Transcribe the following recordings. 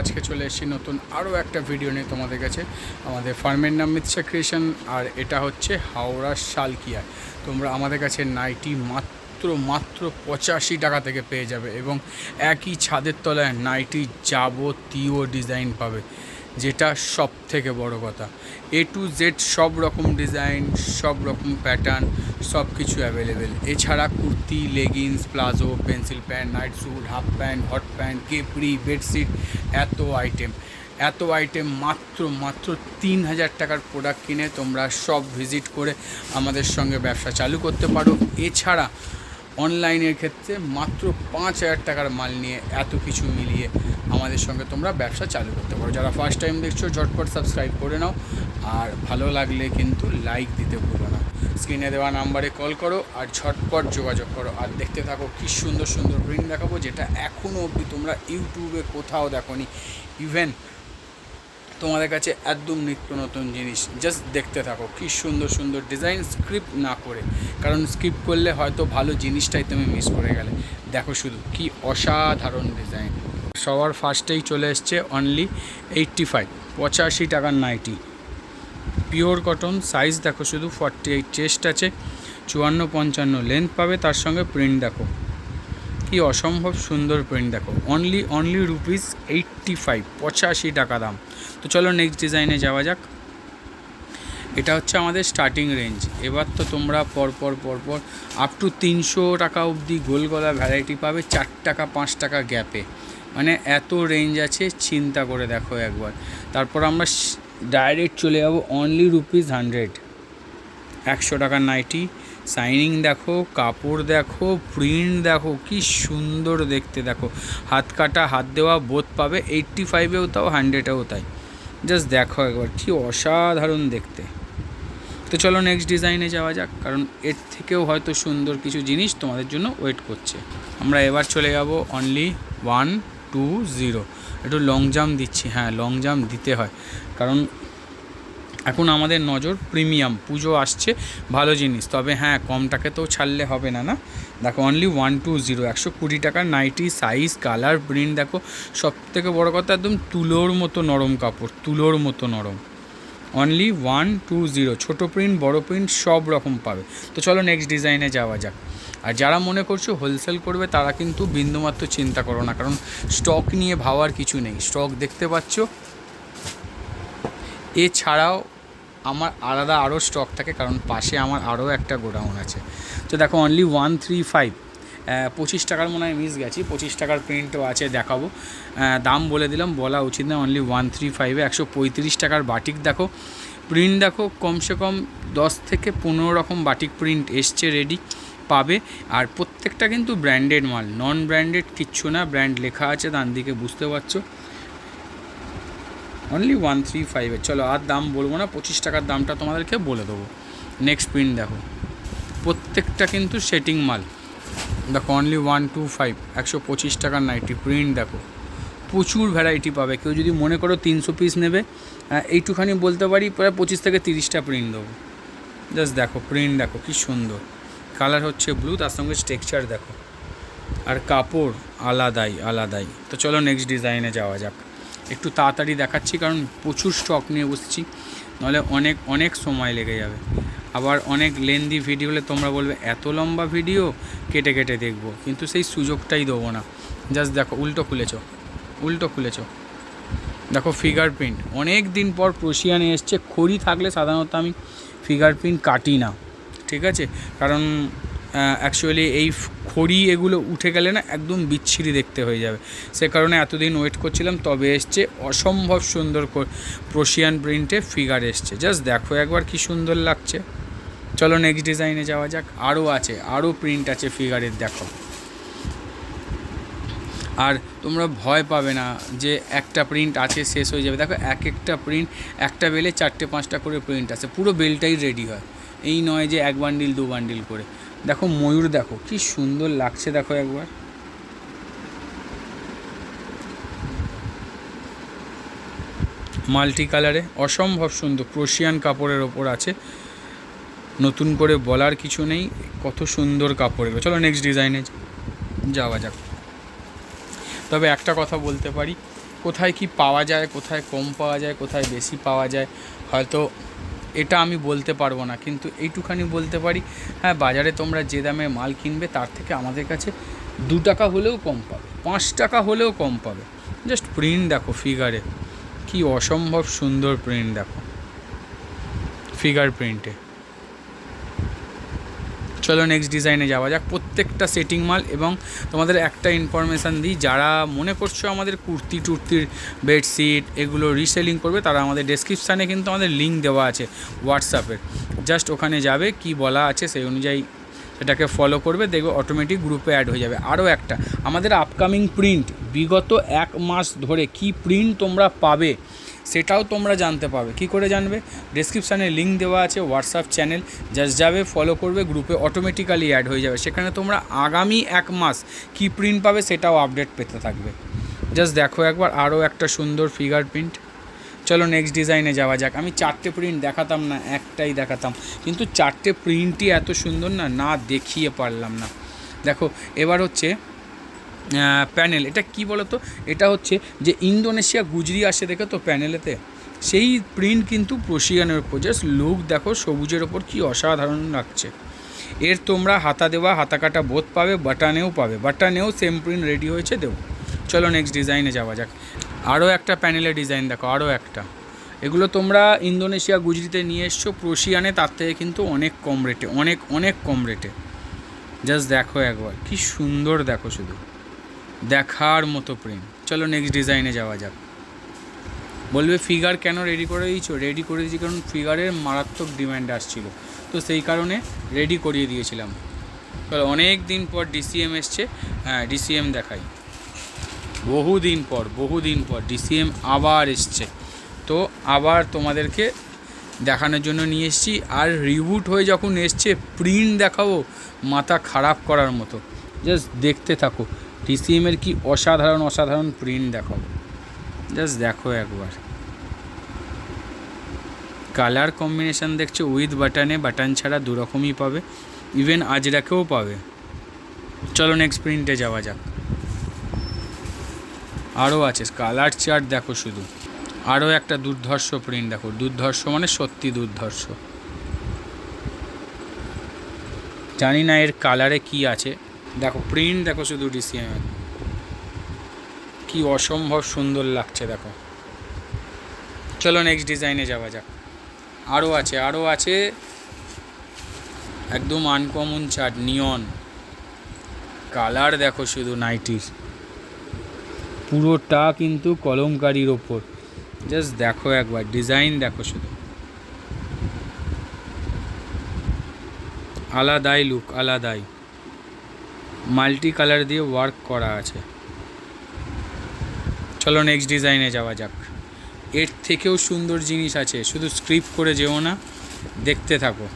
আজকে চলে এসেছি নতুন আরও একটা ভিডিও নিয়ে তোমাদের কাছে। আমাদের ফার্মের নাম মিৎসা ক্রিয়েশন, আর এটা হচ্ছে হাওড়ার শালকিয়া। তোমরা আমাদের কাছে নাইটি মাত্র 85 টাকা থেকে পেয়ে যাবে, এবং একই ছাদের তলায় নাইটি যাবতীয় ডিজাইন পাবে, যেটা সব থেকে বড় কথা। A to Z সব রকম ডিজাইন, সব রকম প্যাটার্ন, সব কিছু অ্যাভেলেবেল। এছাড়া kurti, leggings, palazzo, pencil pant, night suit, half pant, hot pant, capri, bedsheet, এত আইটেম মাত্র 3000 টাকার প্রোডাক্ট কিনে তোমরা সব ভিজিট করে আমাদের সঙ্গে ব্যবসা চালু করতে পারো। এছাড়া অনলাইনের ক্ষেত্রে মাত্র 5000 টাকার মাল নিয়ে এত কিছু মিলিয়ে আমাদের সঙ্গে তোমরা ব্যবসা চালু করতে পারো। যারা ফার্স্ট টাইম দেখছো ঝটপট সাবস্ক্রাইব করে নাও, আর ভালো লাগলে কিন্তু লাইক দিতে ভুলো না। স্ক্রিনে দেওয়া নাম্বারে কল করো আর ঝটপট যোগাযোগ করো, আর দেখতে থাকো কী সুন্দর সুন্দর প্রিন্ট দেখাবো, যেটা এখনও অবধি তোমরা ইউটিউবে কোথাও দেখোনি। ইভেন তোমাদের কাছে একদম নিত্য নতুন জিনিস, জাস্ট দেখতে থাকো কী সুন্দর সুন্দর ডিজাইন, স্ক্রিপ্ট না করে, কারণ স্ক্রিপ্ট করলে হয়তো ভালো জিনিসটাই তুমি মিস করে গেলে। দেখো শুধু কি অসাধারণ ডিজাইন। সবার ফার্স্টেই চলে এসছে অনলি 85 টাকার নাইটি, পিওর কটন। সাইজ দেখো শুধু 48 চেস্ট আছে, 54-55 লেন্থ পাবে, তার সঙ্গে প্রিন্ট দেখো কি অসম্ভব সুন্দর প্রিন্ট দেখো। অনলি রুপিস 85 টাকা দাম। তো চলো নেক্সট ডিজাইনে যাওয়া যাক। এটা হচ্ছে আমাদের স্টার্টিং রেঞ্জ। এবার তো তোমরা পরপর আপ টু 300 টাকা অবধি গোল গলা ভ্যারাইটি পাবে, 4 টাকা 5 টাকা গ্যাপে, মানে এত রেঞ্জ আছে, চিন্তা করে দেখো একবার। তারপর আমরা ডাইরেক্ট চলে যাবো অনলি রুপিস 100 টাকার নাইটি। শাইনিং দেখো, কাপড় দেখো, প্রিন্ট দেখো, কি সুন্দর দেখতে দেখো। হাত কাটা হাত দেওয়া বোধ পাবে, 85-এও তাও 100-এও তাই। জাস্ট দেখো একবার কি অসাধারণ দেখতে। তো চলো নেক্সট ডিজাইনে যাওয়া যাক, কারণ এর থেকেও হয়তো সুন্দর কিছু জিনিস তোমাদের জন্য ওয়েট করছে। আমরা এবার চলে যাব অনলি 120। একটু লং জাম্প দিচ্ছি, হ্যাঁ লং জাম্প দিতে হয়, কারণ এখন আমাদের নজর প্রিমিয়াম, পুজো আসছে, ভালো জিনিস। তবে হ্যাঁ, কমটাকে তো ছাড়লে হবে না। দেখো অনলি 120, 120 টাকার নাইটি। সাইজ, কালার, প্রিন্ট দেখো, সব থেকে বড়ো কথা একদম তুলোর মতো নরম কাপড়, তুলোর মতো নরম। অনলি 120, ছোটো প্রিন্ট বড় প্রিন্ট সব রকম পাবে। তো চলো নেক্সট ডিজাইনে যাওয়া যাক। আর যারা মনে করছো হোলসেল করবে, তারা কিন্তু বিন্দুমাত্র চিন্তা করো না, কারণ স্টক নিয়ে ভাবার কিছু নেই। স্টক দেখতে পাচ্ছ, এছাড়াও আমার আলাদা আরও স্টক থাকে, কারণ পাশে আমার আরও একটা গোডাউন আছে। তো দেখো অনলি 135, 25 টাকার মনে হয় মিস গেছি, 25 টাকার প্রিন্টও আছে, দেখাবো। দাম বলে দিলাম, বলা উচিত না। অনলি 135-এ 135 টাকার বাটিক দেখো, প্রিন্ট দেখো, কমসে কম 10 থেকে 15 রকম বাটিক প্রিন্ট এসছে, রেডি পাবে। আর প্রত্যেকটা কিন্তু ব্র্যান্ডেড মাল, নন ব্র্যান্ডেড কিচ্ছু না, ব্র্যান্ড লেখা আছে ডান দিকে, বুঝতে পারছো। অনলি 135-এ। চলো আর দাম বলবো না, 25 টাকার দামটা তোমাদেরকে বলে দেবো। নেক্সট প্রিন্ট দেখো, প্রত্যেকটা কিন্তু সেটিং মাল। দেখো অনলি 125, 125 টাকার নাইটি। প্রিন্ট দেখো, প্রচুর ভ্যারাইটি পাবে। কেউ যদি মনে করো 300 পিস নেবে, এইটুখানি বলতে পারি প্রায় 25 থেকে 30টা প্রিন্ট দেবো। জাস্ট দেখো প্রিন্ট দেখো কি সুন্দর, কালার হচ্ছে ব্লু, তার সঙ্গে স্ট্রাকচার দেখো, আর কাপড় আলাদাই। তো চলো নেক্সট ডিজাইনে যাওয়া যাক। একটু তাড়াতাড়ি দেখাচ্ছি, কারণ প্রচুর স্টক নিয়ে বসছি, নাহলে অনেক সময় লেগে যাবে। আবার অনেক লেন্দি ভিডিও হলে তোমরা বলবে এত লম্বা ভিডিও কেটে দেখবো, কিন্তু সেই সুযোগটাই দেবো না। জাস্ট দেখো, উল্টো খুলেছ দেখো, ফিগার প্রিন্ট। অনেক দিন পর প্রশিয়ানে এসছে। খড়ি থাকলে সাধারণত আমি ফিগার প্রিন্ট কাটি না, ঠিক আছে, কারণ অ্যাকচুয়ালি এই খড়ি এগুলো উঠে গেলে না একদম বিচ্ছিরি দেখতে হয়ে যাবে। সে কারণে এতদিন ওয়েট করছিলাম, তবে এসছে অসম্ভব সুন্দর প্রশিয়ান প্রিন্টে ফিগার এসছে। জাস্ট দেখো একবার কি সুন্দর লাগছে। চলো নেক্সট ডিজাইনে যাওয়া যাক। আরও প্রিন্ট আছে ফিগারের, দেখো। আর তোমরা ভয় পাবে না যে একটা প্রিন্ট আছে শেষ হয়ে যাবে। দেখো একটা প্রিন্ট, একটা বেলে 4-5টা করে প্রিন্ট আছে, পুরো বেলটাই রেডি হয়। এই নয় যে 1 বান্ডিল 2 বান্ডিল করে। দেখো ময়ূর দেখো কি সুন্দর লাগছে, দেখো একবার। মাল্টি কালারে অসম্ভব সুন্দর, ক্রোশিয়ান কাপড়ের ওপর আছে, নতুন করে বলার কিছু নেই, কত সুন্দর কাপড়। চলো নেক্সট ডিজাইনে যাওয়া যাক। তবে একটা কথা বলতে পারি, কোথায় কি পাওয়া যায়, কোথায় কম পাওয়া যায়, কোথায় বেশি পাওয়া যায়, হয়তো এটা আমি বলতে পারবো না, কিন্তু এইটুখানি বলতে পারি, হ্যাঁ বাজারে তোমরা যে দামে মাল কিনবে তার থেকে আমাদের কাছে 2 টাকা হলেও কম পাবে, 5 টাকা হলেও কম পাবে। জাস্ট প্রিন্ট দেখো ফিগারে, কি অসম্ভব সুন্দর প্রিন্ট দেখো ফিগার প্রিন্টে। চলো নেক্সট ডিজাইনে যাওয়া যাক। প্রত্যেকটা সেটিং মাল, এবং তোমাদের একটা ইনফরমেশান দিই, যারা মনে করছো আমাদের কুর্তি টুর্তির বেডশিট এগুলো রিসেলিং করবে, তারা আমাদের ডেসক্রিপশানে কিন্তু আমাদের লিঙ্ক দেওয়া আছে হোয়াটসঅ্যাপের, জাস্ট ওখানে যাবে, কি বলা আছে সেই অনুযায়ী এটাকে ফলো করবে, দেখবে অটোমেটিক গ্রুপে অ্যাড হয়ে যাবে। আরও একটা, আমাদের আপকামিং প্রিন্ট বিগত 1 মাস ধরে কি প্রিন্ট তোমরা পাবে সেটাও তোমরা জানতে পাবে। কি করে জানবে? ডেসক্রিপশানে লিঙ্ক দেওয়া আছে, হোয়াটসঅ্যাপ চ্যানেল, জাস্ট যাবে, ফলো করবে, গ্রুপে অটোমেটিক্যালি অ্যাড হয়ে যাবে। সেখানে তোমরা আগামী 1 মাস কি প্রিন্ট পাবে সেটাও আপডেট পেতে থাকবে। জাস্ট দেখো একবার, আরও একটা সুন্দর ফিগার প্রিন্ট। চলো নেক্সট ডিজাইনে যাওয়া যাক। আমি 4টে প্রিন্ট দেখাতাম না, একটাই দেখাতাম, কিন্তু 4টে প্রিন্টই এত সুন্দর না দেখিয়ে পারলাম না। দেখো এবার হচ্ছে প্যানেল, এটা কি বলো তো, এটা হচ্ছে যে ইন্দোনেশিয়া গুজরি আসে দেখো তো প্যানেলেতে, সেই প্রিন্ট কিন্তু প্রশিয়ানের উপর। জাস্ট লুক দেখো সবুজের ওপর কি অসাধারণ লাগছে। এর তোমরা হাতা দেওয়া হাতা কাটা বোথ পাবে, বাটানেও পাবে, বাটানেও সেম প্রিন্ট রেডি হয়েছে দেবো। চলো নেক্সট ডিজাইনে যাওয়া যাক। আরও একটা প্যানেলের ডিজাইন দেখো, আরও একটা। এগুলো তোমরা ইন্দোনেশিয়া গুজরিতে নিয়ে এসছো, প্রশিয়ানে তার থেকে কিন্তু অনেক কম রেটে, অনেক কম রেটে। জাস্ট দেখো একবার, কি সুন্দর দেখো, শুধু দেখার মতো প্রিন্ট। চলো নেক্সট ডিজাইনে যাওয়া যাক। বলবে ফিগার কেন রেডি করে দিয়েছো? রেডি করে দিয়েছি কারণ ফিগারের মারাত্মক ডিম্যান্ড আসছিল, তো সেই কারণে রেডি করিয়ে দিয়েছিলাম। চলো অনেক দিন পর ডিসিএম এসছে, হ্যাঁ ডিসিএম দেখাই। বহুদিন পর ডিসিএম আবার এসছে, তো আবার তোমাদেরকে দেখানোর জন্য নিয়ে এসেছি। আর রিবুট হয়ে যখন এসছে, প্রিন্ট দেখাবো মাথা খারাপ করার মতো। জাস্ট দেখতে থাকো, ডিসিএমের কি অসাধারণ প্রিন্ট দেখাবো। জাস্ট দেখো একবার, কালার কম্বিনেশান দেখছো উইথ বাটনে, বাটন ছাড়া 2 রকমই পাবে, ইভেন আজরাকেও পাবে। চলো নেক্সট প্রিন্টে যাওয়া যাক। আরও আছে কালার চার্ট দেখো শুধু, আরও একটা দুর্ধর্ষ প্রিন্ট দেখো, দুর্ধর্ষ মানে সত্যি দুর্ধর্ষ। জানি না এর কালারে কি আছে, দেখো প্রিন্ট দেখো শুধু ডিসিএমের, কি অসম্ভব সুন্দর লাগছে দেখো। চলো নেক্সট ডিজাইনে যাওয়া যাক। আরও আছে একদম আনকমন চার্ট, নিয়ন কালার দেখো শুধু, নাইটির পুরোটা কিন্তু কলমকারির ওপর। জাস্ট দেখো একবার, ডিজাইন দেখো শুধু, আলাদাই লুক, আলাদাই মাল্টি কালার দিয়ে ওয়ার্ক করা আছে। চলো নেক্সট ডিজাইনে যাওয়া যাক। এর থেকেও সুন্দর জিনিস আছে, শুধু স্ক্রিপ্ট করে যেও না, দেখতে থাকো।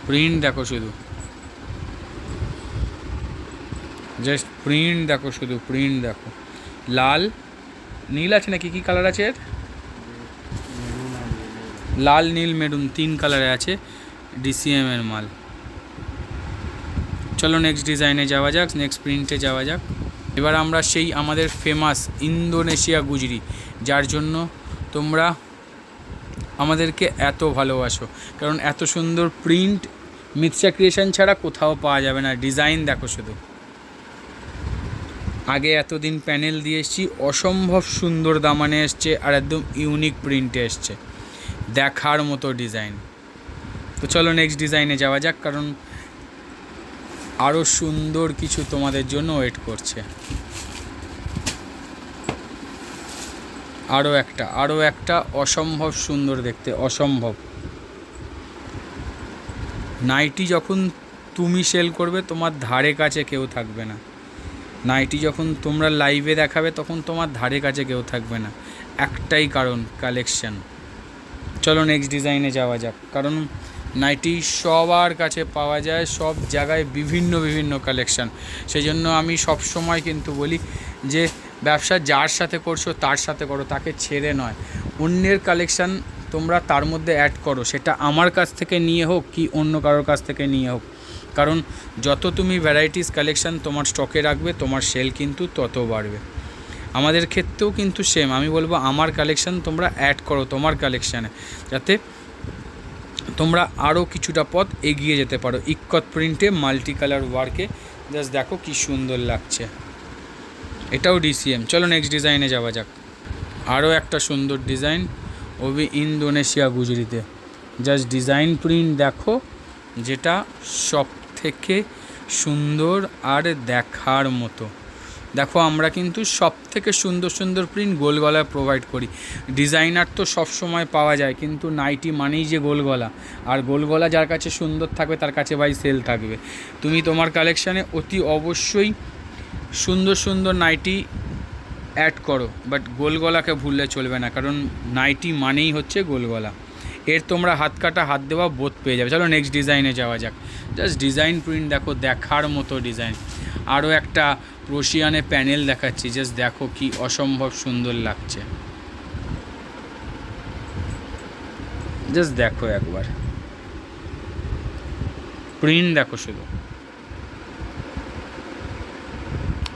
প্রিন্ট দেখো শুধু, জাস্ট প্রিন্ট দেখো শুধু, প্রিন্ট দেখো। লাল নীল আছে নাকি, কী কালার আছে এর? লাল নীল মেরুন 3 কালারে আছে, ডিসিএমের মাল। চলো নেক্সট ডিজাইনে যাওয়া যাক, নেক্সট প্রিন্টে যাওয়া যাক। এবার আমরা সেই আমাদের ফেমাস ইন্দোনেশিয়া গুজরি, যার জন্য তোমরা আমাদেরকে এত ভালোবাসো, কারণ এত সুন্দর প্রিন্ট মিথ্যা ক্রিয়েশন ছাড়া কোথাও পাওয়া যাবে না। ডিজাইন দেখো শুধু, আগে এতদিন প্যানেল দিয়ে এসেছি, অসম্ভব সুন্দর দামানে এসছে, আর একদম ইউনিক প্রিন্টে এসছে, দেখার মতো ডিজাইন। তো চলো নেক্সট ডিজাইনে যাওয়া যাক, কারণ আরও সুন্দর কিছু তোমাদের জন্য ওয়েট করছে। আরও একটা অসম্ভব সুন্দর দেখতে, অসম্ভব। নাইটি যখন তুমি সেল করবে, তোমার ধারে কাছে কেউ থাকবে না। নাইটি যখন তোমরা লাইভে দেখাবে, তখন তোমার ধারে কাছে কেউ থাকবে না, একটাই কারণ, কালেকশন। চলো নেক্সট ডিজাইনে যাওয়া যাক, কারণ নাইটি সবার কাছে পাওয়া যায়, সব জায়গায় বিভিন্ন কালেকশান। সেই জন্য আমি সব সময় কিন্তু বলি যে ব্যবসা যার সাথে করছো তার সাথে করো, তাকে ছেড়ে নয়। অন্যের কালেকশান তোমরা তার মধ্যে অ্যাড করো, সেটা আমার কাছ থেকে নিয়ে হোক কি অন্য কারোর কাছ থেকে নিয়ে হোক, কারণ যত তুমি ভ্যারাইটিস কালেকশান তোমার স্টকে রাখবে তোমার সেল কিন্তু তত বাড়বে। আমাদের ক্ষেত্রেও কিন্তু সেম, আমি বলবো আমার কালেকশান তোমরা অ্যাড করো তোমার কালেকশানে, যাতে তোমরা আরও কিছুটা পথ এগিয়ে যেতে পারো। ইক্কত প্রিন্টে মাল্টি কালার ওয়ার্কে জাস্ট দেখো কি সুন্দর লাগছে, এটাও ডিসিএম। চলো নেক্সট ডিজাইনে যাওয়া যাক। আরও একটা সুন্দর ডিজাইন, ওবি ইন্দোনেশিয়া গুজরিতে। জাস্ট ডিজাইন প্রিন্ট দেখো, যেটা সব থেকে সুন্দর আর দেখার মতো। দেখো আমরা কিন্তু সব থেকে সুন্দর সুন্দর প্রিন্ট গোল গলায় প্রোভাইড করি। ডিজাইনার তো সব সময় পাওয়া যায়, কিন্তু নাইটি মানেই যে গোল গলা, আর গোল গলা যার কাছে সুন্দর থাকবে তার কাছে ভাই সেল থাকবে। তুমি তোমার কালেকশানে অতি অবশ্যই সুন্দর সুন্দর নাইটি অ্যাড করো, বাট গোল গলাকে ভুললে চলবে না, কারণ নাইটি মানেই হচ্ছে গোল গলা। এর তোমরা হাত কাটা হাত দেওয়া বোধ পেয়ে যাবে। চলো নেক্সট ডিজাইনে যাওয়া যাক। জাস্ট ডিজাইন প্রিন্ট দেখো, দেখার মতো ডিজাইন। আরও একটা রশিয়ানে প্যানেল দেখাচ্ছি, জাস্ট দেখো কি অসম্ভব সুন্দর লাগছে। জাস্ট দেখো একবার প্রিন্ট দেখো শুধু।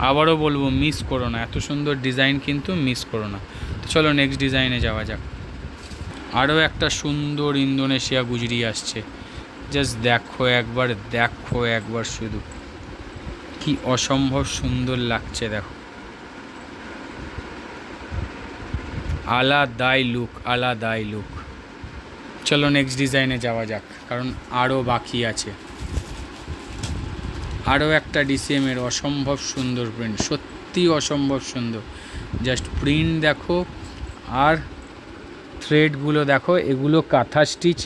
আবারও বলবো মিস করো না, এত সুন্দর ডিজাইন কিন্তু মিস করো না। তো চলো নেক্সট ডিজাইনে যাওয়া যাক। আরও একটা সুন্দর ইন্দোনেশিয়া গুজরি আসছে, জাস্ট দেখো একবার, দেখো একবার শুধু কি অসম্ভব সুন্দর লাগছে। দেখো আলাদাই লুক, আলাদাই লুক। চলো নেক্সট ডিজাইনে যাওয়া যাক, কারণ আরও বাকি আছে। আরও একটা ডিসিএমের অসম্ভব সুন্দর প্রিন্ট, সত্যি অসম্ভব সুন্দর। জাস্ট প্রিন্ট দেখো আর থ্রেডগুলো দেখো, এগুলো কাঁথা স্টিচ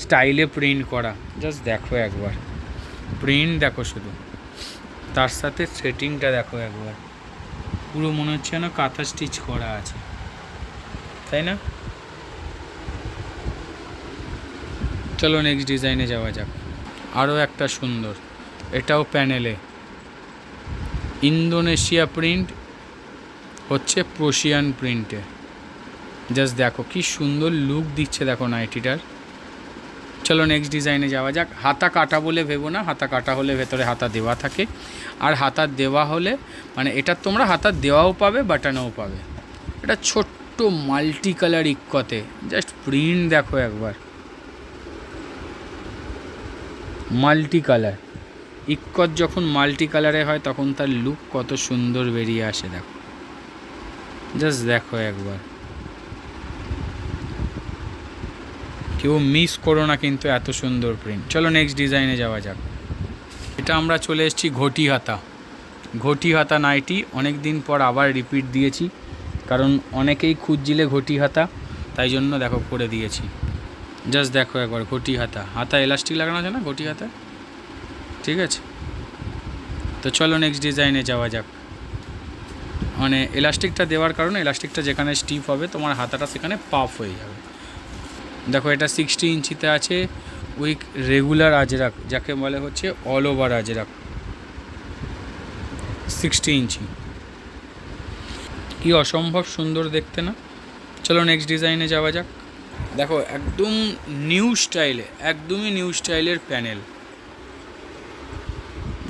স্টাইলে প্রিন্ট করা। জাস্ট দেখো একবার প্রিন্ট দেখো শুধু, তার সাথে সেটিংটা দেখো একবার, পুরো মনে হচ্ছে না কাঁথা স্টিচ করা আছে, তাই না? চলো নেক্সট ডিজাইনে যাওয়া যাক। আরও একটা সুন্দর, এটাও প্যানেলে ইন্দোনেশিয়া প্রিন্ট হচ্ছে প্রশিয়ান প্রিন্টে। জাস্ট দেখো কি সুন্দর লুক দিচ্ছে দেখো নাইটিটার। চলো নেক্সট ডিজাইনে যাওয়া যাক। হাতা কাটা বলে ভেবো না, হাতা কাটা হলে ভেতরে হাতা দেওয়া থাকে, আর হাতা দেওয়া হলে মানে এটা তোমরা হাতা দেওয়াও পাবে বাটানোও পাবে। এটা ছোট্ট মাল্টি কালার ইক্কতে, জাস্ট প্রিন্ট দেখো একবার, মাল্টি কালার। ইক্কত যখন মাল্টি কালারে হয় তখন তার লুক কত সুন্দর বেরিয়ে আসে দেখো, জাস্ট দেখো একবার। কেউ মিস করো না কিন্তু এত সুন্দর প্রিন্ট। চলো নেক্সট ডিজাইনে যাওয়া যাক। এটা আমরা চলে এসেছি ঘটি হাতা। ঘটি হাতা নাইটি অনেক দিন পর আবার রিপিট দিয়েছি, কারণ অনেকেই খুঁজছিলে ঘটি হাতা, তাই জন্য দেখো করে দিয়েছি। জাস্ট দেখো একবার ঘটি হাতা, হাতা এলাস্টিক লাগানো আছে না ঘটি হাতা, ঠিক আছে? তো চলো নেক্সট ডিজাইনে যাওয়া যাক। মানে এলাস্টিকটা দেওয়ার কারণে এলাস্টিকটা যেখানে স্টিফ হবে তোমার হাতাটা সেখানে পাফ হয়ে যাবে। দেখো এটা 60 ইঞ্চিতে আছে, উইথ রেগুলার আজরাক, যাকে বলে হচ্ছে অল ওভার আজরাক, 60 ইঞ্চি। কি অসম্ভব সুন্দর দেখতে না? চলো নেক্সট ডিজাইনে যাওয়া যাক। দেখো একদম নিউ স্টাইলে, একদমই নিউ স্টাইলের প্যানেল।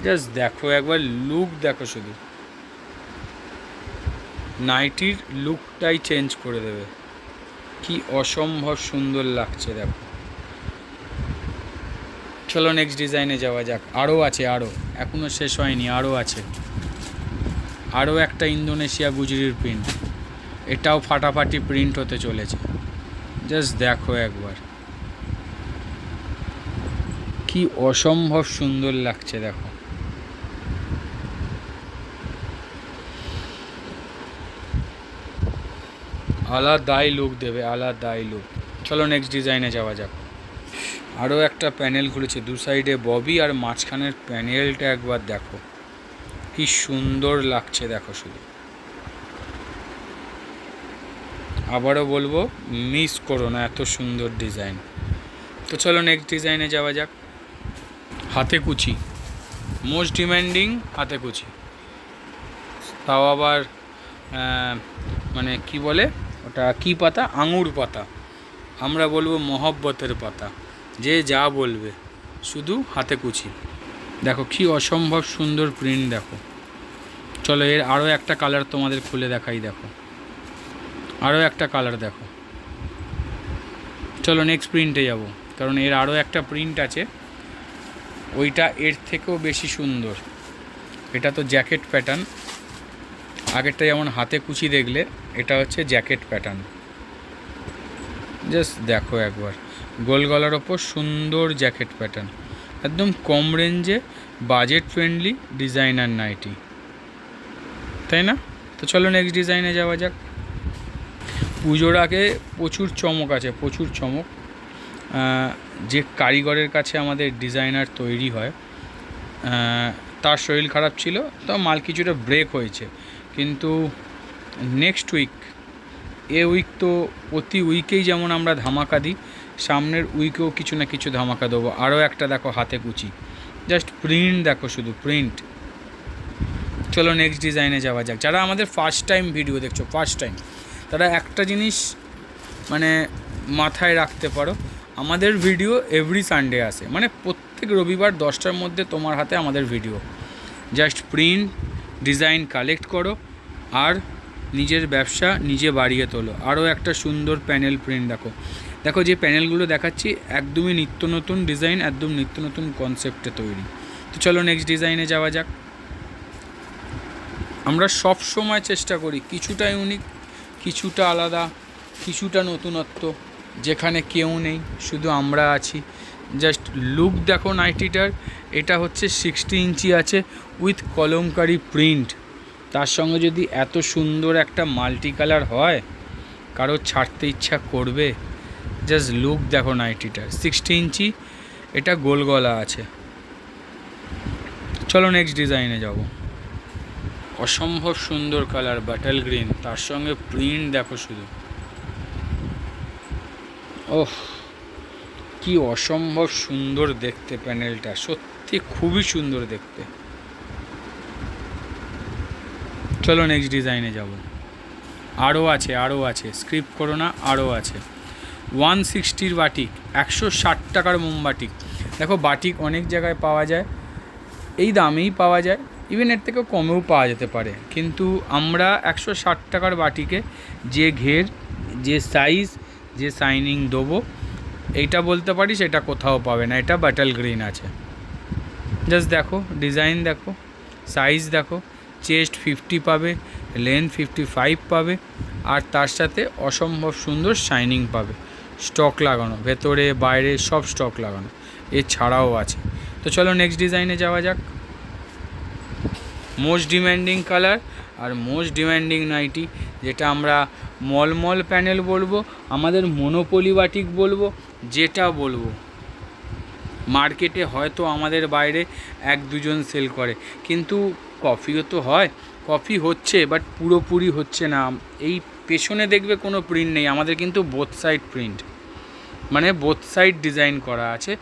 জাস্ট দেখো একবার লুক দেখো শুধু, নাইটির লুকটাই চেঞ্জ করে দেবে। কি অসম্ভব সুন্দর লাগছে দেখো। চলো নেক্সট ডিজাইনে যাওয়া যাক। আরও আছে, আরও এখনও শেষ হয়নি, আরও আছে। আরও একটা ইন্দোনেশিয়া গুজরির প্রিন্ট, এটাও ফাটাফাটি প্রিন্ট হতে চলেছে। জাস্ট দেখো একবার কি অসম্ভব সুন্দর লাগছে দেখো। আলাদাই লুক দেবে, আলাদাই লুক। চলো নেক্সট ডিজাইনে যাওয়া যাক। আরও একটা প্যানেল খুলেছে, দু সাইডে ববি আর মাঝখানের প্যানেলটা একবার দেখো কি সুন্দর লাগছে দেখো শুধু। আবারও বলবো মিস করো না এত সুন্দর ডিজাইন। তো চলো নেক্সট ডিজাইনে যাওয়া যাক। হাতে কুচি, মোস্ট ডিমান্ডিং হাতে কুচি, তাও আবার মানে কি বলে ওটা, কি পাতা, আঙুর পাতা। আমরা বলবো মহব্বতের পাতা, যে যা বলবে, শুধু হাতে কুচি। দেখো কি অসম্ভব সুন্দর প্রিন্ট দেখো। চলো এর আরও একটা কালার তোমাদের খুলে দেখাই, দেখো আরও একটা কালার দেখো। চলো নেক্সট প্রিন্টে যাব, কারণ এর আরও একটা প্রিন্ট আছে, ওইটা এর থেকেও বেশি সুন্দর। এটা তো জ্যাকেট প্যাটার্ন, আগেরটা যেমন হাতে কুচি দেখলে, এটা হচ্ছে জ্যাকেট প্যাটার্ন। জাস্ট দেখো একবার, গোল গলার ওপর সুন্দর জ্যাকেট প্যাটার্ন, একদম কম রেঞ্জে, বাজেট ফ্রেন্ডলি ডিজাইনার নাইটি, তাই না? তো চলো নেক্সট ডিজাইনে যাওয়া যাক। পুজোর আগে প্রচুর চমক আছে, প্রচুর চমক। যে কারিগরের কাছে আমাদের ডিজাইনার তৈরি হয়, তার শরীর খারাপ ছিল, তো মাল কিছুটা ব্রেক হয়েছে, কিন্তু নেক্সট উইক, উইক তো প্রতি উইকেই যেমন আমরা ধামাকা দিই, সামনের উইকেও কিছু না কিছু ধামাকা দেবো। আরও একটা দেখো হাতে কুচি, জাস্ট প্রিন্ট দেখো, শুধু প্রিন্ট। চলো নেক্সট ডিজাইনে যাওয়া যাক। যারা আমাদের ফার্স্ট টাইম ভিডিও দেখছো, ফার্স্ট টাইম, তারা একটা জিনিস মানে মাথায় রাখতে পারো, আমাদের ভিডিও এভরি সানডে আসে, মানে প্রত্যেক রবিবার 10টার মধ্যে তোমার হাতে আমাদের video. Just print design collect করো আর নিজের ব্যবসা নিজে বাড়িয়ে তোলো। আরও একটা সুন্দর প্যানেল প্রিন্ট দেখো। দেখো যে প্যানেলগুলো দেখাচ্ছি একদমই নিত্য নতুন ডিজাইন, একদম নিত্য নতুন কনসেপ্টে তৈরি। তো চলো নেক্সট ডিজাইনে যাওয়া যাক। আমরা সব সময় চেষ্টা করি কিছুটা ইউনিক, কিছুটা আলাদা, কিছুটা নতুনত্ব, যেখানে কেউ নেই শুধু আমরা আছি। জাস্ট লুক দেখো নাইটিটার, এটা হচ্ছে 60 ইঞ্চি আছে উইথ কলমকারি প্রিন্ট, তার সঙ্গে যদি এত সুন্দর একটা মাল্টি কালার হয়, কারো ছাড়তে ইচ্ছা করবে? জাস্ট লুক দেখো নাইটিটার, 60 ইঞ্চি, এটা গোল গলা আছে। চলো নেক্সট ডিজাইনে যাব। অসম্ভব সুন্দর কালার বাটাল গ্রিন, তার সঙ্গে প্রিন্ট দেখো শুধু, ওহ কি অসম্ভব সুন্দর দেখতে প্যানেলটা, সত্যি খুবই সুন্দর দেখতে। চলো নেক্সট ডিজাইনে যাব। আরও আছে, আরও আছে, স্ক্রিপ্ট করো না, আরও আছে। 160 বাটিক, 160 টাকার মোমবাটিক। দেখো বাটিক অনেক জায়গায় পাওয়া যায়, এই দামেই পাওয়া যায়, ইভেন এর থেকেও কমেও পাওয়া যেতে পারে, কিন্তু আমরা 160 টাকার বাটিকে যে ঘের, যে সাইজ, যে শাইনিং দেবো, এইটা বলতে পারি সেটা কোথাও পাবে না। এটা বাটাল গ্রিন আছে, জাস্ট দেখো ডিজাইন দেখো, সাইজ দেখো, চেস্ট 50 পাবে, লেন্থ 55 পাবে, আর তার সাথে অসম্ভব সুন্দর শাইনিং পাবে। স্টক লাগানো, ভেতরে বাইরে সব স্টক লাগানো, এছাড়াও আছে। তো চলো নেক্সট ডিজাইনে যাওয়া যাক। মোস্ট ডিম্যান্ডিং কালার আর মোস্ট ডিম্যান্ডিং নাইটি, যেটা আমরা মলমল প্যানেল বলবো, আমাদের মনোপলি বাটিক বলবো, যেটা বলবো। মার্কেটে হয়তো আমাদের বাইরে 1-2 জন সেল করে, কিন্তু কপিও তো হয়, কপি হচ্ছে, বাট পুরোপুরি হচ্ছে না। এই পেছনে দেখবে কোনো প্রিন্ট নেই, আমাদের কিন্তু বোথ সাইড প্রিন্ট, মানে বোথ সাইড ডিজাইন করা আছে।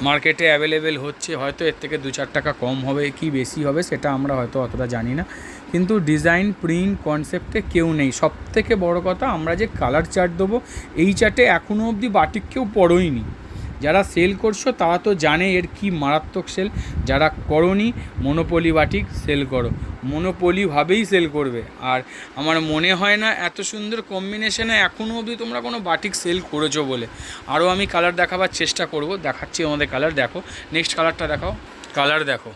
মার্কেটে অ্যাভেলেবেল হচ্ছে, হয়তো এর থেকে 2-4 টাকা কম হবে কি বেশি হবে সেটা আমরা হয়তো অতটা জানি না, কিন্তু ডিজাইন প্রিন্ট কনসেপ্টে কেউ নেই। সবথেকে বড় কথা, আমরা যে কালার চার্ট দেবো, এই চার্টে এখনও অবধি বাটিক কেউ পড়োইনি। যারা সেল করছো তারা তো জানে এর কি মারাত্মক সেল, যারা করনি মনোপলি বাটিক সেল করো, মনোপলিভাবেই সেল করবে। আর আমার মনে হয় না এত সুন্দর কম্বিনেশনে এখনও অবধি তোমরা কোনো বাটিক সেল করেছো বলে। আরও আমি কালার দেখাবার চেষ্টা করব, দেখাচ্ছি আমাদের কালার। দেখো নেক্সট কালারটা দেখাও, কালার দেখো,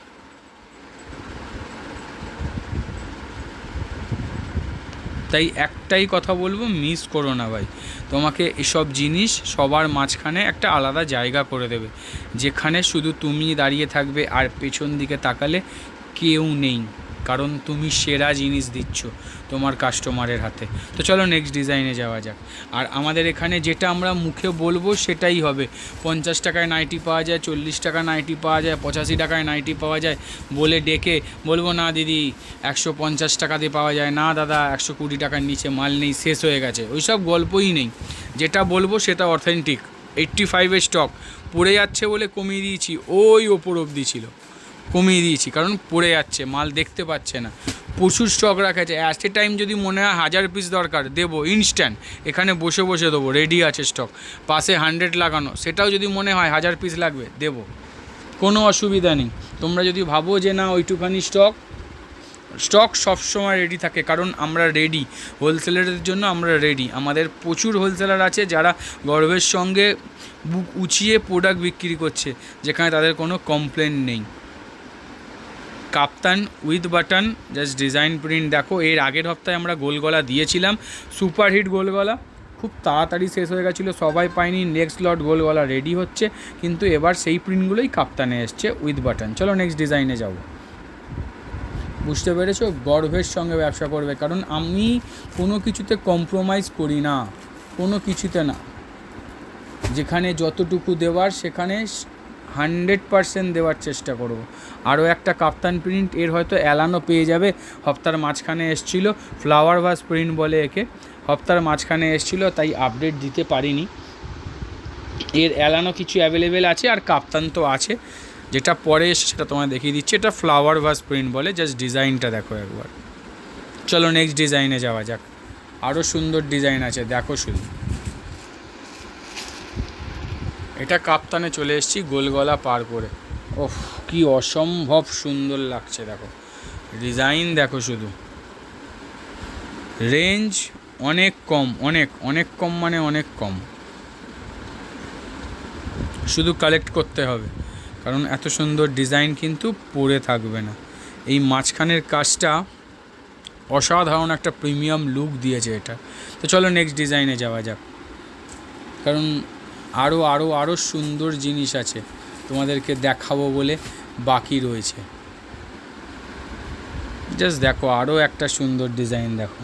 তাই একটাই কথা বলবো, মিস করো না ভাই। তোমাকে এসব জিনিস সবার মাঝখানে একটা আলাদা জায়গা করে দেবে, যেখানে শুধু তুমি দাঁড়িয়ে থাকবে আর পেছন দিকে তাকালে কেউ নেই, কারণ তুমি সেরা জিনিস দিচ্ছ তোমার কাস্টমারের হাতে। তো চলো নেক্সট ডিজাইনে যাওয়া যাক। আর আমাদের এখানে যেটা আমরা মুখে বলবো সেটাই হবে। 50 টাকায় নাইটি পাওয়া যায়, 40 টাকা নাইটি পাওয়া যায়, 85 টাকায় নাইটি পাওয়া যায়, বলে ডেকে বলবো না দিদি 150 টাকা দিয়ে পাওয়া যায়, না দাদা 120 টাকার নিচে মাল নেই, শেষ হয়ে গেছে, ওইসব গল্পই নেই। যেটা বলবো সেটা অথেন্টিক। 85-এর স্টক পড়ে যাচ্ছে বলে কমিয়ে দিয়েছি, ওই ওপর অবধি ছিল, কমিয়ে দিয়েছি, কারণ পড়ে যাচ্ছে, মাল দেখতে পাচ্ছে না। প্রচুর স্টক রাখা আছে। অ্যাট এ টাইম যদি মনে হয় 1000 পিস দরকার দেবো, ইনস্ট্যান্ট এখানে বসে বসে দেবো, রেডি আছে স্টক। পাশে 100 লাগানো, সেটাও যদি মনে হয় 1000 পিস লাগবে দেবো, কোনো অসুবিধা নেই। তোমরা যদি ভাবো যে না ওইটুখানি স্টক সবসময় রেডি থাকে, কারণ আমরা রেডি, হোলসেলারদের জন্য আমরা রেডি। আমাদের প্রচুর হোলসেলার আছে যারা গর্বের সঙ্গে বুক উঁচিয়ে প্রোডাক্ট বিক্রি করছে, যেখানে তাদের কোনো কমপ্লেন নেই। Kaftan with button, just design print দেখো। এর আগের হপ্তাহে আমরা গোলগলা দিয়েছিলাম, সুপারহিট গোলগলা, খুব তাড়াতাড়ি শেষ হয়ে গেছিলো, সবাই পায়নি। নেক্সট লট গোলগলা রেডি হচ্ছে, কিন্তু এবার সেই প্রিন্টগুলোই কাপ্তানে এসছে উইথ বাটন। চলো নেক্সট ডিজাইনে যাব। বুঝতে পেরেছো, গর্বের সঙ্গে ব্যবসা করবে, কারণ আমি কোনো কিছুতে কম্প্রোমাইজ করি না, কোনো কিছুতে না। যেখানে যতটুকু দেওয়ার সেখানে 100% দেওয়ার চেষ্টা করব। আরও একটা কাপ্তান প্রিন্ট, এর হয়তো অ্যালানও পেয়ে যাবে, হপ্তার মাঝখানে এসছিল, ফ্লাওয়ার ভাস প্রিন্ট বলে একে, হপ্তার মাঝখানে এসছিল, তাই আপডেট দিতে পারিনি। এর অ্যালানও কিছু অ্যাভেলেবেল আছে, আর কাপ্তান তো আছে। যেটা পরে এসে সেটা তোমায় দেখিয়ে দিচ্ছি। এটা ফ্লাওয়ার ভাস প্রিন্ট বলে, জাস্ট ডিজাইনটা দেখো একবার। চলো নেক্সট ডিজাইনে যাওয়া যাক। আরও সুন্দর ডিজাইন আছে, দেখো শুধু। এটা কাপ্তানে চলে এসেছি গোলগলা পার করে। ওহ, কি অসম্ভব সুন্দর লাগছে দেখো, ডিজাইন দেখো শুধু। রেঞ্জ অনেক কম, অনেক কম, মানে অনেক কম। শুধু কালেক্ট করতে হবে, কারণ এত সুন্দর ডিজাইন কিন্তু পরে থাকবে না। এই মাঝখানের কাজটা অসাধারণ একটা প্রিমিয়াম লুক দিয়েছে এটা। তো চলো নেক্সট ডিজাইনে যাওয়া যাক, কারণ আরও সুন্দর জিনিস আছে তোমাদেরকে দেখাবো বলে বাকি রয়েছে। জাস্ট দেখো আরও একটা সুন্দর ডিজাইন দেখো,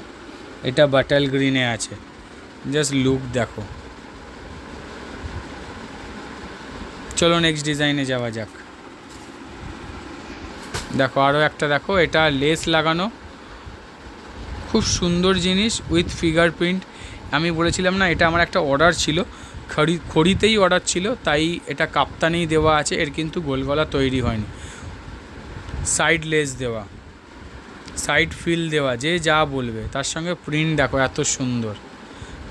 এটা বাটাল গ্রিনে আছে, জাস্ট লুক দেখো। চলো নেক্সট ডিজাইনে যাওয়া যাক। দেখো আরও একটা দেখো, এটা লেস লাগানো, খুব সুন্দর জিনিস উইথ ফিগার প্রিন্ট। আমি বলেছিলাম না, এটা আমার একটা অর্ডার ছিল, খড়িতেই অর্ডার ছিল, তাই এটা কাপ্তানেই দেওয়া আছে। এর কিন্তু গোলগলা তৈরি হয়নি, সাইড লেস দেওয়া, সাইড ফিল দেওয়া, যে যা বলবে। তার সঙ্গে প্রিন্ট দেখো এত সুন্দর,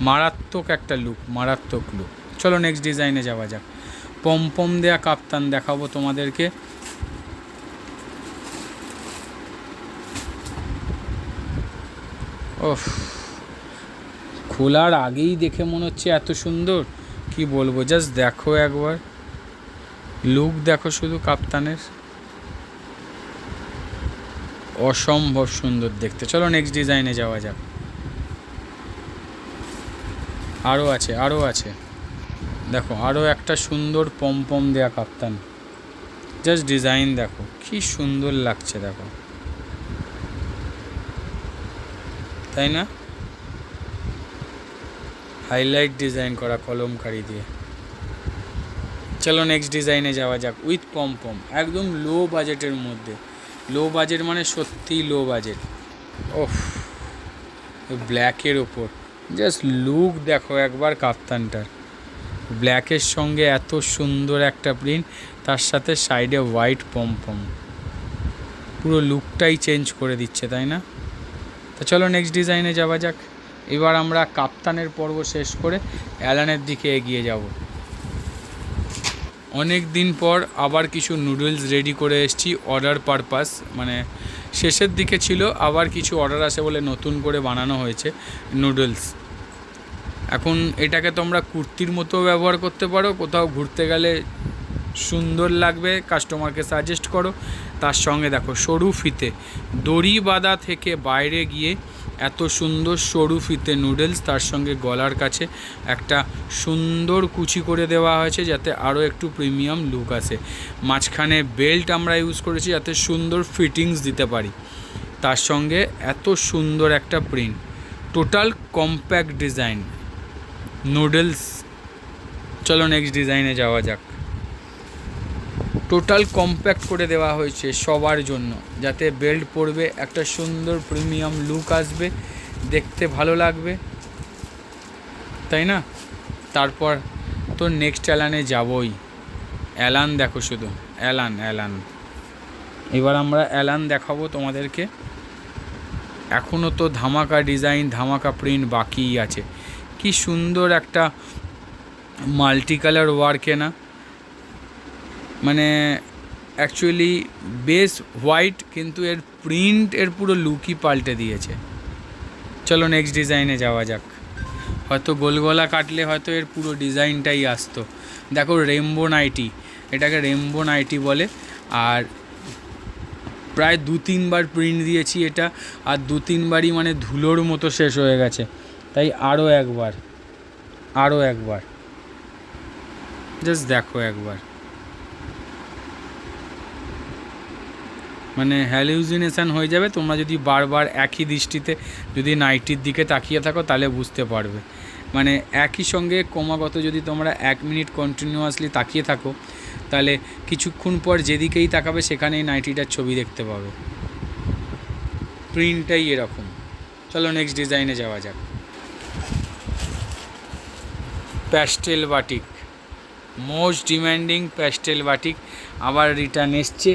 মারাত্মক একটা লুক, মারাত্মক লুক। চলো নেক্সট ডিজাইনে যাওয়া যাক। পম দেয়া কাপ্তান দেখাবো তোমাদেরকে। ওফ, খোলার আগেই দেখে মনে হচ্ছে এত সুন্দর, কি বলবো। জাস্ট দেখো একবার, লুক দেখো শুধু কাপ্তানের, অসম্ভব সুন্দর দেখতে। চলো নেক্সট ডিজাইনে যাওয়া যাক। আরও আছে দেখো, আরও একটা সুন্দর পম দেয়া কাপ্তান। জাস্ট ডিজাইন দেখো কি সুন্দর লাগছে দেখো, তাই না? হাইলাইট ডিজাইন করা কলমকারি দিয়ে। চলো নেক্সট ডিজাইনে যাওয়া যাক উইথ পম, একদম লো বাজেটের মধ্যে। লো বাজেট মানে সত্যিই লো বাজেট। ওফ, ব্ল্যাকের ওপর জাস্ট লুক দেখো একবার কাপ্তানটার, ব্ল্যাকের সঙ্গে এত সুন্দর একটা প্রিন্ট, তার সাথে সাইডে হোয়াইট পম, পুরো লুকটাই চেঞ্জ করে দিচ্ছে, তাই না? তো চলো নেক্সট ডিজাইনে যাওয়া যাক। এবার আমরা কাপ্তানের পর্ব শেষ করে অ্যালানের দিকে এগিয়ে যাব। অনেক দিন পর আবার কিছু নুডলস রেডি করে এসেছি অর্ডার পারপাস, মানে শেষের দিকে ছিল, আবার কিছু অর্ডার আসে বলে নতুন করে বানানো হয়েছে নুডলস। এখন এটাকে তোমরা কুর্তির মতো ব্যবহার করতে পারো, কোথাও ঘুরতে গেলে সুন্দর লাগবে, কাস্টমারকে সাজেস্ট করো। তার সঙ্গে দেখো সরু ফিতে, দড়ি বাঁধা থেকে বাইরে গিয়ে এত সুন্দর সরু ফিতে নুডলস, তার সঙ্গে গলার কাছে একটা সুন্দর কুচি করে দেওয়া হয়েছে যাতে আরও একটু প্রিমিয়াম লুক আসে। মাঝখানে বেল্ট আমরা ইউজ করেছি যাতে সুন্দর ফিটিংস দিতে পারি, তার সঙ্গে এত সুন্দর একটা print. Total compact design noodles. চলো নেক্সট ডিজাইনে যাওয়া যাক। টোটাল কম্প্যাক্ট করে দেওয়া হয়েছে সবার জন্য, যাতে বেল্ট পরবে একটা সুন্দর প্রিমিয়াম লুক আসবে, দেখতে ভালো লাগবে, তাই না? তারপর তো নেক্সট অ্যালানে যাবই। অ্যালান দেখো শুধু, অ্যালান। এবার আমরা অ্যালান দেখাবো তোমাদেরকে। এখনও তো ধামাকা ডিজাইন, ধামাকা প্রিন্ট বাকিই আছে। কি সুন্দর একটা মাল্টি কালার ওয়ার্কে না, মানে অ্যাকচুয়ালি বেস হোয়াইট, কিন্তু এর প্রিন্ট এর পুরো লুকই পাল্টে দিয়েছে। চলো নেক্সট ডিজাইনে যাওয়া যাক। হয়তো গোলগলা কাটলে হয়তো এর পুরো ডিজাইনটাই আসতো। দেখো রেমবো নাইটি, এটাকে রেমবো নাইটি বলে। আর প্রায় 2-3 বার প্রিন্ট দিয়েছি এটা, আর 2-3 বারই মানে ধুলোর মতো শেষ হয়ে গেছে। তাই আরও একবার জাস্ট দেখো একবার, মানে হ্যালুসিনেশন হয়ে যাবে তোমরা যদি বারবার একই দৃষ্টিতে যদি নাইটির দিকে তাকিয়ে থাকো, তাহলে বুঝতে পারবে। মানে একই সঙ্গে ক্রমাগত যদি তোমরা 1 মিনিট কন্টিনিউয়াসলি তাকিয়ে থাকো, তাহলে কিছুক্ষণ পর যেদিকেই তাকাবে সেখানেই নাইটিটার ছবি দেখতে পাবে। প্রিন্টটাই এরকম। চলো নেক্সট ডিজাইনে যাওয়া যাক। Pastel batik, most demanding pastel batik আবার রিটার্ন এসছে।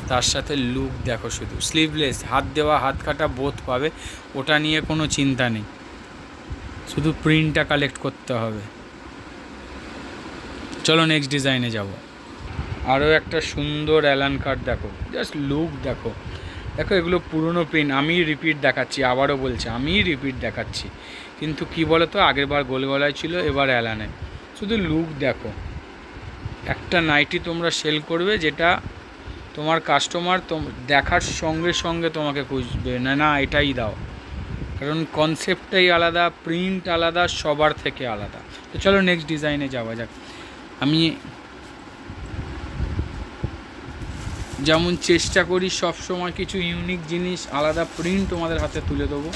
তার সাথে লুক দেখো, শুধু স্লিভলেস, হাত দেওয়া হাত কাটা বোথ পাবে, ওটা নিয়ে কোনো চিন্তা নেই, শুধু প্রিন্টটা কালেক্ট করতে হবে। চলো নেক্সট ডিজাইনে যাব। আরও একটা সুন্দর অ্যালান কাট দেখো, জাস্ট লুক দেখো। দেখো এগুলো পুরনো প্রিন্ট, আমি রিপিট দেখাচ্ছি, আবারও বলছি আমি রিপিট দেখাচ্ছি, কিন্তু কি বলো তো, আগের বার গোলগলায় ছিল, এবার অ্যালানে। শুধু লুক দেখো। একটা নাইটি তোমরা সেল করবে যেটা তোমার কাস্টমার দেখার সঙ্গে সঙ্গে তোমাকে খুঁজবে, না না এটাই দাও, কারণ কনসেপ্টটাই আলাদা, প্রিন্ট আলাদা, সবার থেকে আলাদা। তো চলো নেক্সট ডিজাইনে যাওয়া যাক। আমি যেমন চেষ্টা করি সব সময় কিছু ইউনিক জিনিস, আলাদা প্রিন্ট তোমাদের হাতে তুলে দেবো,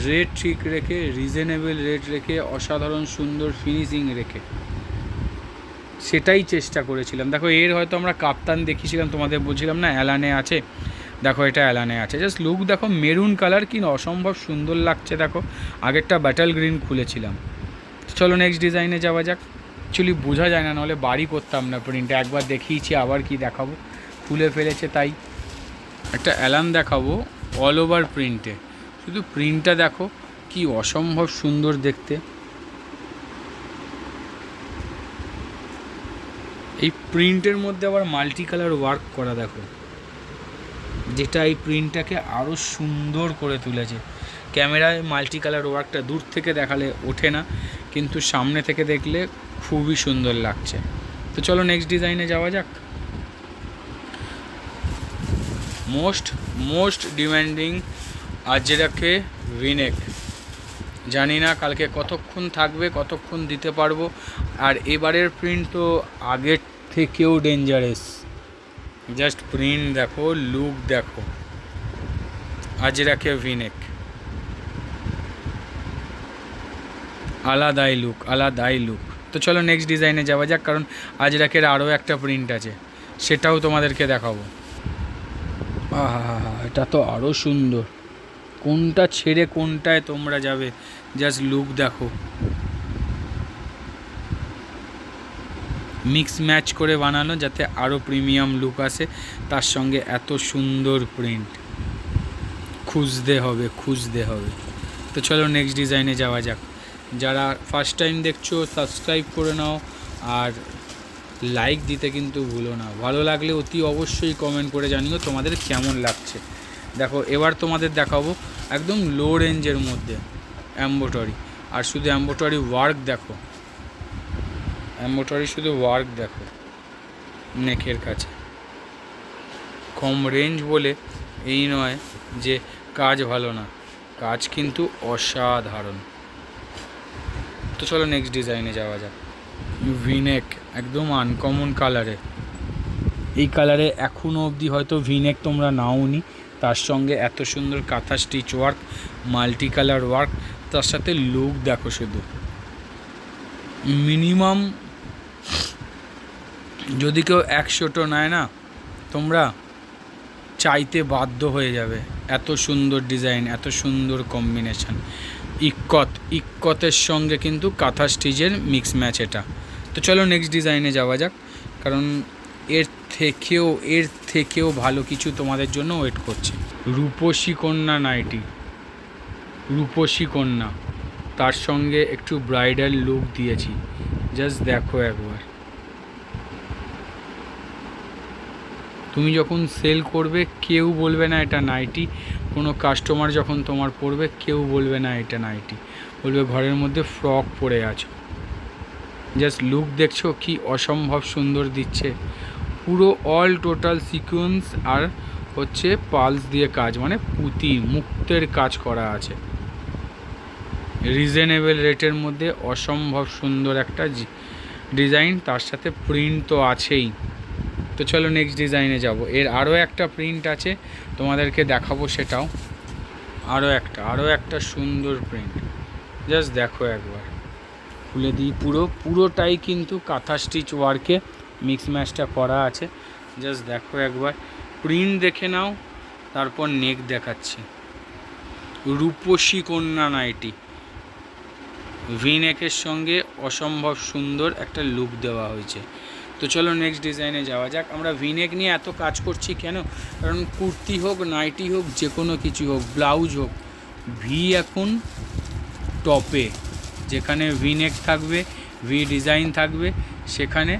রেট ঠিক রেখে, রিজনেবল রেট রেখে, অসাধারণ সুন্দর ফিনিশিং রেখে, সেটাই চেষ্টা করেছিলাম। দেখো এর হয়তো আমরা কাপ্তান দেখিয়েছিলাম, তোমাদের বলছিলাম না অ্যালানে আছে, দেখো এটা অ্যালানে আছে। জাস্ট লুক দেখো, মেরুন কালার কি অসম্ভব সুন্দর লাগছে। দেখো আগেরটা ব্যাটল গ্রিন খুলেছিলাম। চলো নেক্সট ডিজাইনে যাওয়া যাক। অ্যাকচুয়ালি বোঝা যায় না, নাহলে বাড়ি করতাম না প্রিন্টটা, একবার দেখিয়েছি আবার কি দেখাবো, খুলে ফেলেছে। তাই একটা অ্যালান দেখাবো অল ওভার প্রিন্টে, শুধু প্রিন্টটা দেখো কি অসম্ভব সুন্দর দেখতে। এই প্রিন্টের মধ্যে আবার মাল্টি কালার ওয়ার্ক করা দেখো, যেটা এই প্রিন্টটাকে আরও সুন্দর করে তুলেছে। ক্যামেরায় মাল্টি কালার ওয়ার্কটা দূর থেকে দেখালে ওঠে না, কিন্তু সামনে থেকে দেখলে খুবই সুন্দর লাগছে। তো চলো নেক্সট ডিজাইনে যাওয়া যাক। মোস্ট ডিম্যান্ডিং আজরাকে ভিনেক, জানি না কালকে কতক্ষণ থাকবে, কতক্ষণ দিতে পারবো। আর এবারের প্রিন্ট তো আগের থেকেও ডেঞ্জারাস, জাস্ট প্রিন্ট দেখো, লুক দেখো, আজরাকে ভিনেক, আলাদাই লুক। তো চলো নেক্সট ডিজাইনে যাওয়া যাক, কারণ আজরাকের আরও একটা প্রিন্ট আছে, সেটাও তোমাদেরকে দেখাবো। আহা, এটা তো আরও সুন্দর, কোনটা ছেড়ে কোনটায় তোমরা যাবে, জাস্ট লুক দেখো। মিক্স ম্যাচ করে বানানো যাতে আরও প্রিমিয়াম লুক আসে, তার সঙ্গে এত সুন্দর প্রিন্ট, খুঁজতে হবে। তো চলো নেক্সট ডিজাইনে যাওয়া যাক। যারা ফার্স্ট টাইম দেখছো সাবস্ক্রাইব করে নাও, আর লাইক দিতে কিন্তু ভুলো না। ভালো লাগলে অতি অবশ্যই কমেন্ট করে জানিও তোমাদের কেমন লাগছে। দেখো এবার তোমাদের দেখাবো একদম লো রেঞ্জের মধ্যে এমব্রয়ডারি, আর শুধু এমব্রয়ডারি ওয়ার্ক দেখো, শুধু ওয়ার্ক দেখো নেকের কাছে। কম রেঞ্জ বলে এই নয় যে কাজ ভালো না, কাজ কিন্তু অসাধারণ। তো চলো নেক্সট ডিজাইনে যাওয়া যাক। ভিনেক একদম আনকমন কালারে, এই কালারে এখনও অবধি হয়তো ভিনেক তোমরা নাওনি, তার সঙ্গে এত সুন্দর কাঁথা stitch work, multi colour work, তার সাথে লুক দেখো শুধু। মিনিমাম যদি কেউ 100টো নেয় না, তোমরা চাইতে বাধ্য হয়ে যাবে, এত সুন্দর ডিজাইন, এত সুন্দর কম্বিনেশান। ইক্কতের সঙ্গে কিন্তু কাঁথা স্টিচের মিক্স ম্যাচ এটা। তো চলো নেক্সট ডিজাইনে যাওয়া যাক, কারণ এর থেকেও এর থেকেও ভালো কিছু তোমাদের জন্য ওয়েট করছে। রূপসী কন্যা নাইটি, রূপসী কন্যা, তার সঙ্গে একটু ব্রাইডাল লুক দিয়েছি, জাস্ট দেখো একবার। তুমি যখন সেল করবে কেউ বলবে না এটা নাইটি, কোনো কাস্টমার যখন তোমার পরবে কেউ বলবে না এটা নাইটি, বলবে ঘরের মধ্যে ফ্রক পরে আছো। জাস্ট লুক দেখছো কি অসম্ভব সুন্দর দিচ্ছে, পুরো অল টোটাল সিকোয়েন্স আর হচ্ছে পালস দিয়ে কাজ, মানে পুঁতি মুক্তের কাজ করা আছে। রিজনেবল রেটের মধ্যে অসম্ভব সুন্দর একটা ডিজাইন, তার সাথে প্রিন্ট তো আছেই। তো চলো নেক্সট ডিজাইনে যাব। এর আরও একটা প্রিন্ট আছে তোমাদেরকে দেখাবো, সেটাও আরও একটা সুন্দর প্রিন্ট, জাস্ট দেখো একবার। খুলে দিই, পুরোটাই কিন্তু কাঁথা স্টিচ ওয়ার্কে মিক্স ম্যাচটা করা আছে, জাস্ট দেখো একবার। প্রিন্ট দেখে নাও, তারপর নেক দেখাচ্ছি। রূপসী কন্যা নাইটি, ভি নেকের সঙ্গে অসম্ভব সুন্দর একটা লুক দেওয়া হয়েছে। তো চলো নেক্সট ডিজাইনে যাওয়া যাক। আমরা ভি নেক নিয়ে এত কাজ করছি কেন? কারণ কুর্তি হোক, নাইটি হোক, যে কোনো কিছু হোক, ব্লাউজ হোক, ভি এখন টপে। যেখানে ভি নেক থাকবে, ভি ডিজাইন থাকবে, সেখানে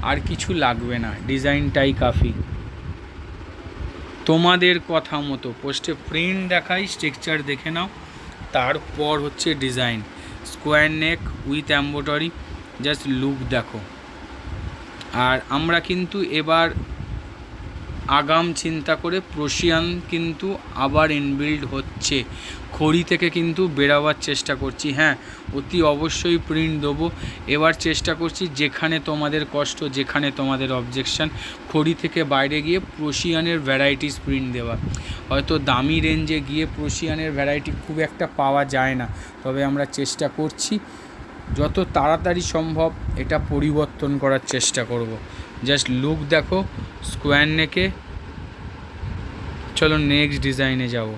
আর কিছু লাগবে না, ডিজাইনটাই কাফি। তোমাদের কথা মতো পোস্টে প্রিন্ট দেখাই, স্ট্রাকচার দেখে নাও, তারপর হচ্ছে design. Square neck with embroidery, just look দেখো। আর আমরা কিন্তু এবার আগাম চিন্তা করে প্রশিয়ান কিন্তু আবার ইনবিল্ড হচ্ছে, খড়ি থেকে কিন্তু বেরাবার চেষ্টা করছি। হ্যাঁ, অতি অবশ্যই প্রিন্ট দেবো। এবার চেষ্টা করছি যেখানে তোমাদের কষ্ট, যেখানে তোমাদের অবজেকশান, খড়ি থেকে বাইরে গিয়ে প্রশিয়ানের ভ্যারাইটিস প্রিন্ট দেওয়া। হয়তো দামি রেঞ্জে গিয়ে প্রশিয়ানের ভ্যারাইটি খুব একটা পাওয়া যায় না, তবে আমরা চেষ্টা করছি যত তাড়াতাড়ি সম্ভব এটা পরিবর্তন করার চেষ্টা করব। জাস্ট লুক দেখো স্কোয়ার নেকে। চলো নেক্সট ডিজাইনে যাব।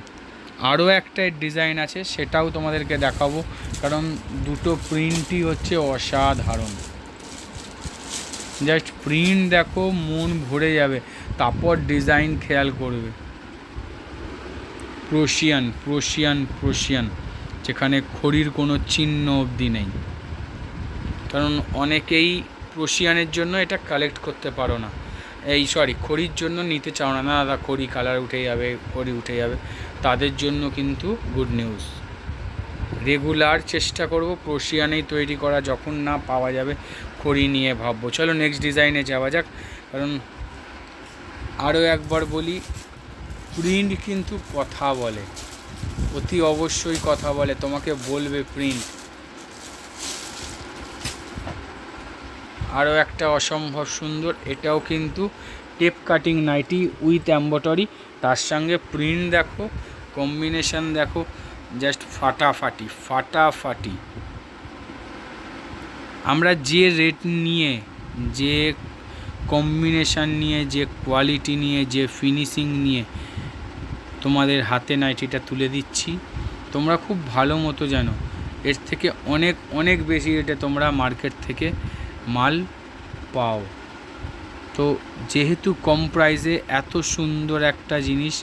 আরও একটা ডিজাইন আছে, সেটাও তোমাদেরকে দেখাবো, কারণ দুটো প্রিন্টই হচ্ছে অসাধারণ। জাস্ট প্রিন্ট দেখো, মন ভরে যাবে, তারপর ডিজাইন খেয়াল করবে। প্রশিয়ান প্রশিয়ান প্রশিয়ান, যেখানে খড়ির কোনো চিহ্ন অবধি নেই। কারণ অনেকেই প্রশিয়ানের জন্য এটা কালেক্ট করতে পারো না, খড়ির জন্য নিতে চাও না, না দাদা খড়ি কালার উঠে যাবে, খড়ি উঠে যাবে, তাদের জন্য কিন্তু গুড নিউজ। রেগুলার চেষ্টা করব প্রশিয়ানেই তৈরি করা, যখন না পাওয়া যাবে খড়ি নিয়ে ভাববো। চলো নেক্সট ডিজাইনে যাওয়া যাক। কারণ আরও একবার বলি, প্রিন্ট কিন্তু কথা বলে, অতি অবশ্যই কথা বলে, তোমাকে বলবে প্রিন্ট। আরও একটা অসম্ভব সুন্দর, এটাও কিন্তু tape cutting nighty with embroidery, তার সঙ্গে প্রিন্ট দেখো, কম্বিনেশান দেখো, জাস্ট ফাটাফাটি ফাটাফাটি। আমরা যে রেট নিয়ে, যে কম্বিনেশান নিয়ে, যে কোয়ালিটি নিয়ে, যে ফিনিশিং নিয়ে তোমাদের হাতে নাইটিটা তুলে দিচ্ছি, তোমরা খুব ভালো মতো জানো এর থেকে অনেক অনেক বেশি রেটে তোমরা মার্কেট থেকে মাল পাও। তো যেহেতু কম প্রাইসে এত সুন্দর একটা জিনিস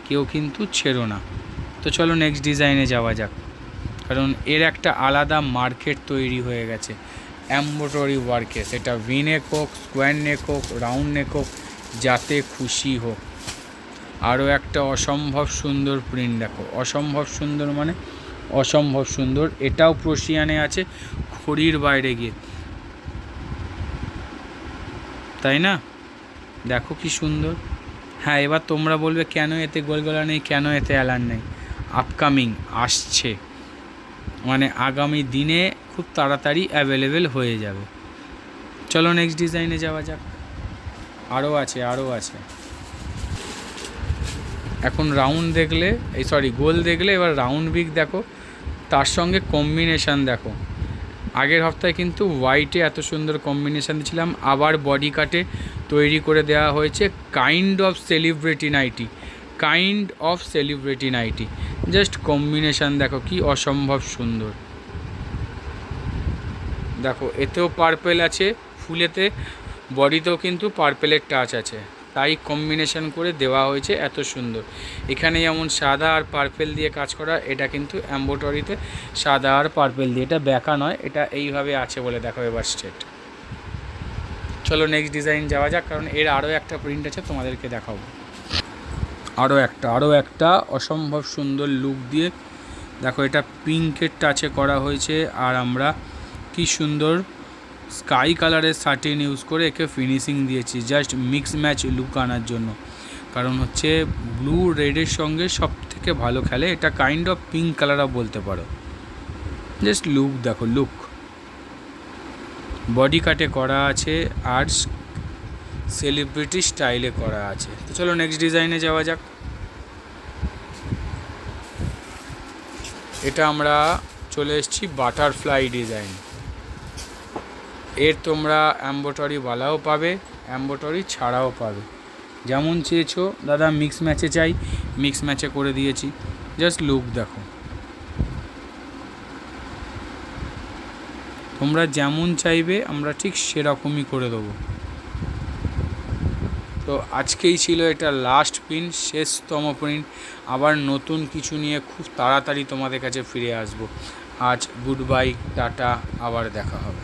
কেউ কিন্তু ছেড়ো না। তো চলো নেক্সট ডিজাইনে যাওয়া যাক, কারণ এর একটা আলাদা মার্কেট তৈরি হয়ে গেছে এমব্রয়ডারি ওয়ার্কে, সেটা ভি নেক হোক, স্কোয়ার নেক হোক, রাউন্ড নেক হোক, যাতে খুশি হোক। আরও একটা অসম্ভব সুন্দর প্রিন্ট দেখো, অসম্ভব সুন্দর মানে অসম্ভব সুন্দর। এটাও প্রশিয়ানে আছে, খড়ির বাইরে গিয়ে, তাই না? দেখো কি সুন্দর। হ্যাঁ, এবার তোমরা বলবে কেন এতে গোলগলা নেই, কেন এতে অ্যালান নেই। আপকামিং আসছে, মানে আগামী দিনে খুব তাড়াতাড়ি অ্যাভেলেবেল হয়ে যাবে। চলো নেক্সট ডিজাইনে যাওয়া যাক। আরও আছে। এখন রাউন্ড দেখলে, গোল দেখলে, এবার রাউন্ড বিগ দেখো, তার সঙ্গে কম্বিনেশান দেখো। আগের হপ্তাহে কিন্তু হোয়াইটে এত সুন্দর কম্বিনেশান দিয়েছিলাম, আবার বডি কাটে তৈরি করে দেওয়া হয়েছে kind of celebrity nighty. Just combination দেখো কি অসম্ভব সুন্দর। দেখো এতেও পার্পেল আছে, ফুলেতে বডিতেও কিন্তু পার্পেলের টাচ আছে, তাই কম্বিনেশন করে দেওয়া হয়েছে এত সুন্দর। এখানে যেমন সাদা আর পার্পেল দিয়ে কাজ করা, এটা কিন্তু এমব্রয়ডারিতে সাদা আর পার্পেল দিয়ে, এটা ব্যাকা নয়, এটা এইভাবে আছে বলে দেখো এবার স্ট্রেট। চলো নেক্সট ডিজাইন যাওয়া যাক, কারণ এর আরও একটা প্রিন্ট আছে তোমাদেরকে দেখাবো। আরও একটা অসম্ভব সুন্দর লুক দিয়ে দেখো, এটা পিঙ্কের টাচে করা হয়েছে। আর আমরা কি সুন্দর স্কাই কালারের সাটিন ইউজ করে একে ফিনিশিং দিয়েছি, জাস্ট মিক্স ম্যাচ লুক আনার জন্য। কারণ হচ্ছে ব্লু রেডের সঙ্গে সব থেকে ভালো খেলে, এটা কাইন্ড অফ পিঙ্ক কালারও বলতে পারো। জাস্ট লুক দেখো, লুক বডি কাটে করা আছে আর সেলিব্রিটি স্টাইলে করা আছে। তো চলো নেক্সট ডিজাইনে যাওয়া যাক। এটা আমরা চলে এসেছি বাটারফ্লাই ডিজাইন। এর তোমরা এমব্রয়ডারি বালাও পাবে, এমব্রয়ডারি ছাড়াও পাবে, যেমন চেয়েছো। দাদা মিক্স ম্যাচে চাই, মিক্স ম্যাচে করে দিয়েছি। জাস্ট লুক দেখো, তোমরা যেমন চাইবে আমরা ঠিক সেরকমই করে দেবো। তো আজকেই ছিল এটা লাস্ট প্রিন্ট, শেষতম প্রিন্ট। আবার নতুন কিছু নিয়ে খুব তাড়াতাড়ি তোমাদের কাছে ফিরে আসবো। আজ গুড বাই, টাটা, আবার দেখা হবে।